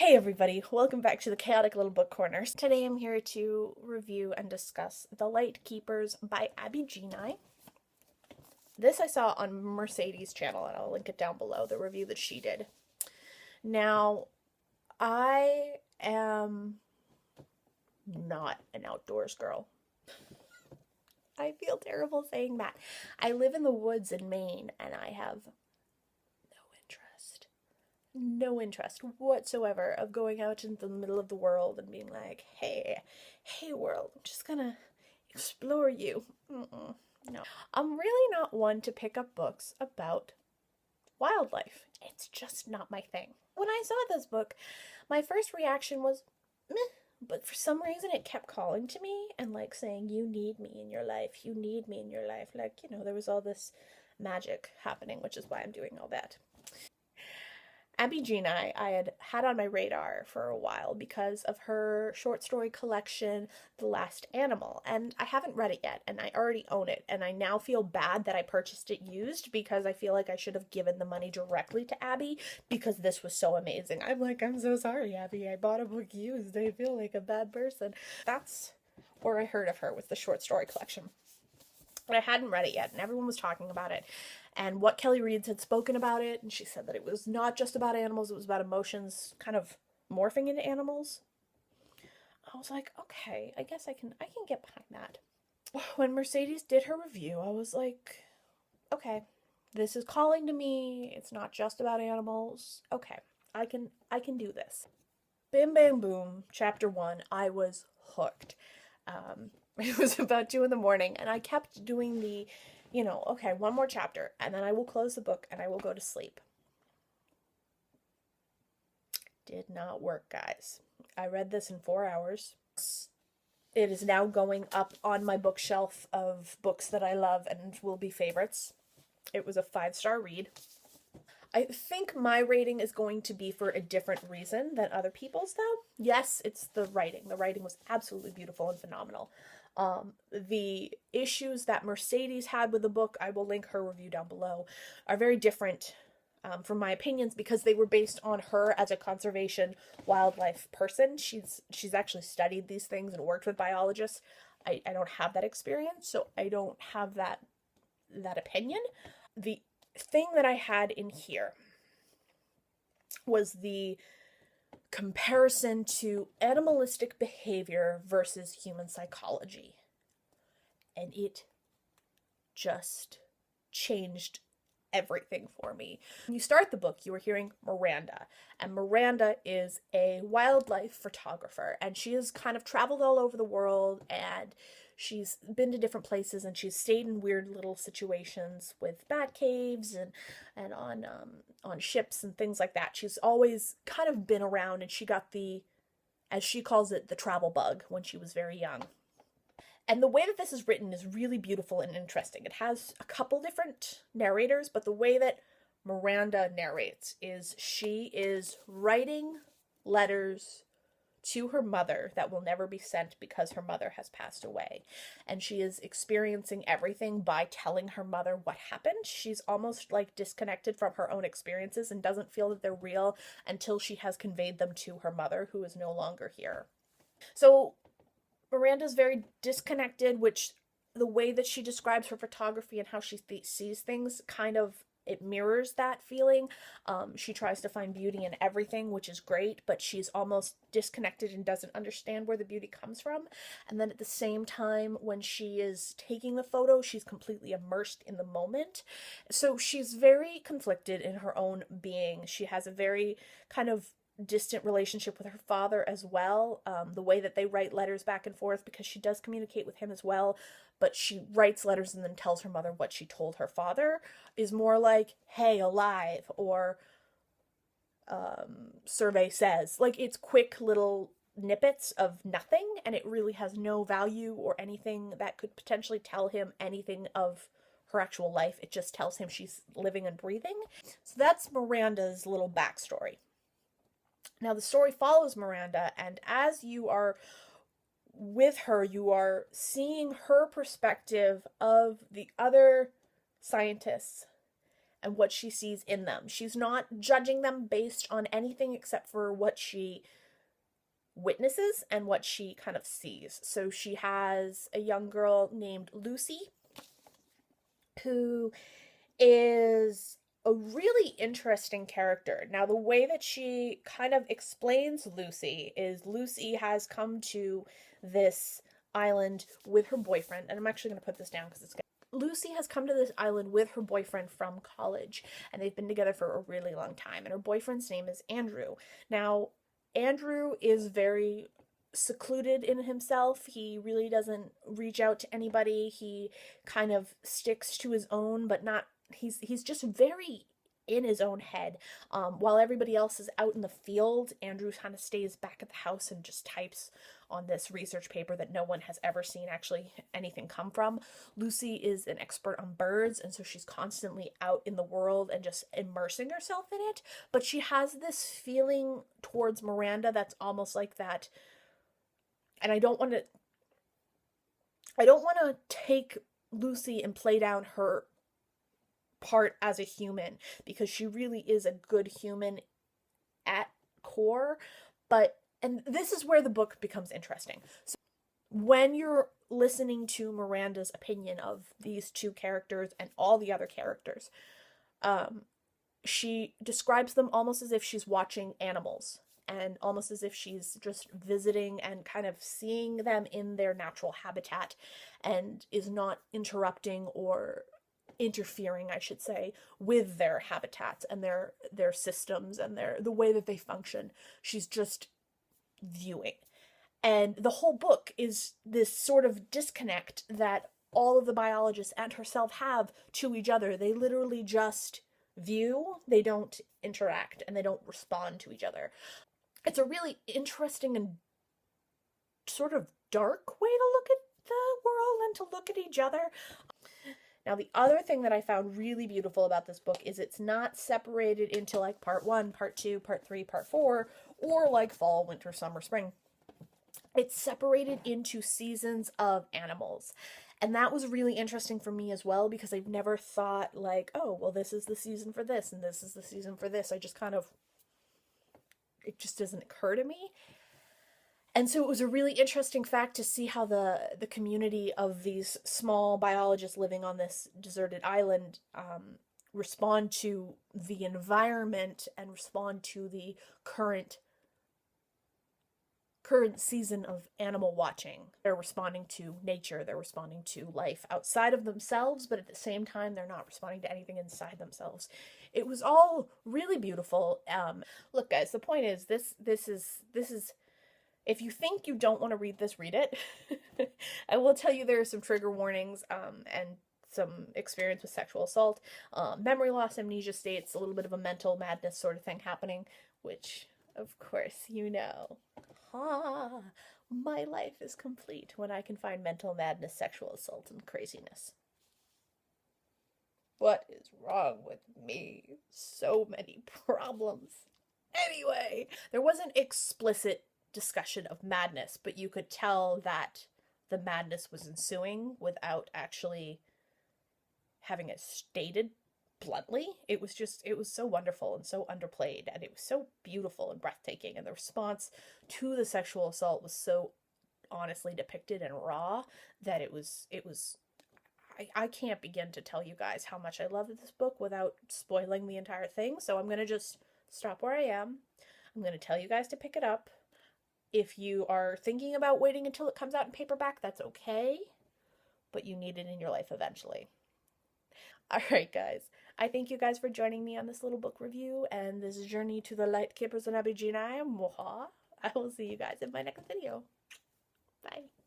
Hey everybody, welcome back to the Chaotic Little Book Corners. Today I'm here to review and discuss The Lightkeepers by Geni. This I saw on Mercedes' channel, and I'll link it down below, the review that she did. Now, I am not an outdoors girl. I feel terrible saying that. I live in the woods in Maine, and I have no interest whatsoever of going out into the middle of the world and being like, hey world, I'm just gonna explore you. No. I'm really not one to pick up books about wildlife. It's just not my thing. When I saw this book, my first reaction was, meh, but for some reason it kept calling to me and like saying, you need me in your life, you need me in your life. Like, there was all this magic happening, which is why I'm doing all that. Geni I had on my radar for a while because of her short story collection, The Last Animal, and I haven't read it yet, and I already own it, and I now feel bad that I purchased it used because I feel like I should have given the money directly to Abby because this was so amazing. I'm so sorry, Abby, I bought a book used. I feel like a bad person. That's where I heard of her, with the short story collection. But I hadn't read it yet, and everyone was talking about it and what Kelly Reeds had spoken about it, and she said that it was not just about animals, it was about emotions kind of morphing into animals. I was like, okay, I guess I can get behind that. When Mercedes did her review, I was like, okay, this is calling to me. It's not just about animals. Okay, I can do this. Bim bam boom, chapter 1, I was hooked. It was about 2 in the morning, and I kept doing the, okay, one more chapter, and then I will close the book and I will go to sleep. Did not work, guys. I read this in 4 hours. It is now going up on my bookshelf of books that I love and will be favorites. It was a 5-star read. I think my rating is going to be for a different reason than other people's, though. Yes, it's the writing. The writing was absolutely beautiful and phenomenal. The issues that Mercedes had with the book, I will link her review down below, are very different from my opinions because they were based on her as a conservation wildlife person. She's actually studied these things and worked with biologists. I don't have that experience, so I don't have that opinion. The thing that I had in here was the comparison to animalistic behavior versus human psychology. And it just changed everything for me. When you start the book, you are hearing Miranda, and Miranda is a wildlife photographer, and she has kind of traveled all over the world, and she's been to different places, and she's stayed in weird little situations with bat caves and on ships and things like that. She's always kind of been around, and she got the, as she calls it, the travel bug when she was very young. And the way that this is written is really beautiful and interesting. It has a couple different narrators, but the way that Miranda narrates is she is writing letters to her mother that will never be sent because her mother has passed away. And she is experiencing everything by telling her mother what happened. She's almost like disconnected from her own experiences and doesn't feel that they're real until she has conveyed them to her mother, who is no longer here. So Miranda's very disconnected, which the way that she describes her photography and how she sees things kind of, it mirrors that feeling. She tries to find beauty in everything, which is great, but she's almost disconnected and doesn't understand where the beauty comes from. And then at the same time, when she is taking the photo, she's completely immersed in the moment. So she's very conflicted in her own being. She has a very kind of distant relationship with her father as well. The way that they write letters back and forth, because she does communicate with him as well, but she writes letters and then tells her mother what she told her father, is more like, hey, alive, or survey says. Like, it's quick little snippets of nothing, and it really has no value or anything that could potentially tell him anything of her actual life. It just tells him she's living and breathing. So that's Miranda's little backstory. Now, the story follows Miranda, and as you are with her, you are seeing her perspective of the other scientists and what she sees in them. She's not judging them based on anything except for what she witnesses and what she kind of sees. So she has a young girl named Lucy, who is a really interesting character. Now, the way that she kind of explains Lucy is Lucy has come to this island with her boyfriend, and I'm actually going to put this down because it's good. Lucy has come to this island with her boyfriend from college, and they've been together for a really long time, and her boyfriend's name is Andrew. Now, Andrew is very secluded in himself. He really doesn't reach out to anybody. He kind of sticks to his own, but not, he's just very in his own head. While everybody else is out in the field, Andrew kind of stays back at the house and just types on this research paper that no one has ever seen actually anything come from. Lucy is an expert on birds, and so she's constantly out in the world and just immersing herself in it. But she has this feeling towards Miranda that's almost like that, and I don't want to take Lucy and play down her part as a human, because she really is a good human at core, and this is where the book becomes interesting. So when you're listening to Miranda's opinion of these two characters and all the other characters, she describes them almost as if she's watching animals, and almost as if she's just visiting and kind of seeing them in their natural habitat, and is not interrupting or interfering, I should say, with their habitats and their systems and the way that they function. She's just viewing. And the whole book is this sort of disconnect that all of the biologists and herself have to each other. They literally just view, they don't interact, and they don't respond to each other. It's a really interesting and sort of dark way to look at the world and to look at each other. Now, the other thing that I found really beautiful about this book is it's not separated into like part 1, part 2, part 3, part 4, or like fall, winter, summer, spring. It's separated into seasons of animals. And that was really interesting for me as well, because I've never thought like, oh, well, this is the season for this, and this is the season for this. I just kind of, it just doesn't occur to me. And so it was a really interesting fact to see how the community of these small biologists living on this deserted island respond to the environment and respond to the current season of animal watching. They're responding to nature, they're responding to life outside of themselves, but at the same time they're not responding to anything inside themselves. It was all really beautiful. Look, guys, the point is this is if you think you don't want to read this, read it. I will tell you there are some trigger warnings and some experience with sexual assault, memory loss, amnesia states, a little bit of a mental madness sort of thing happening, which, of course, you know. My life is complete when I can find mental madness, sexual assault, and craziness. What is wrong with me? So many problems. Anyway, there wasn't explicit discussion of madness, but you could tell that the madness was ensuing without actually having it stated bluntly. It was so wonderful and so underplayed, and it was so beautiful and breathtaking, and the response to the sexual assault was so honestly depicted and raw that it was I can't begin to tell you guys how much I loved this book without spoiling the entire thing, so I'm gonna just stop where I am. I'm gonna tell you guys to pick it up. If you are thinking about waiting until it comes out in paperback, that's okay, but you need it in your life eventually. Alright, guys. I thank you guys for joining me on this little book review and this journey to the Lightkeepers and Geni. I will see you guys in my next video. Bye.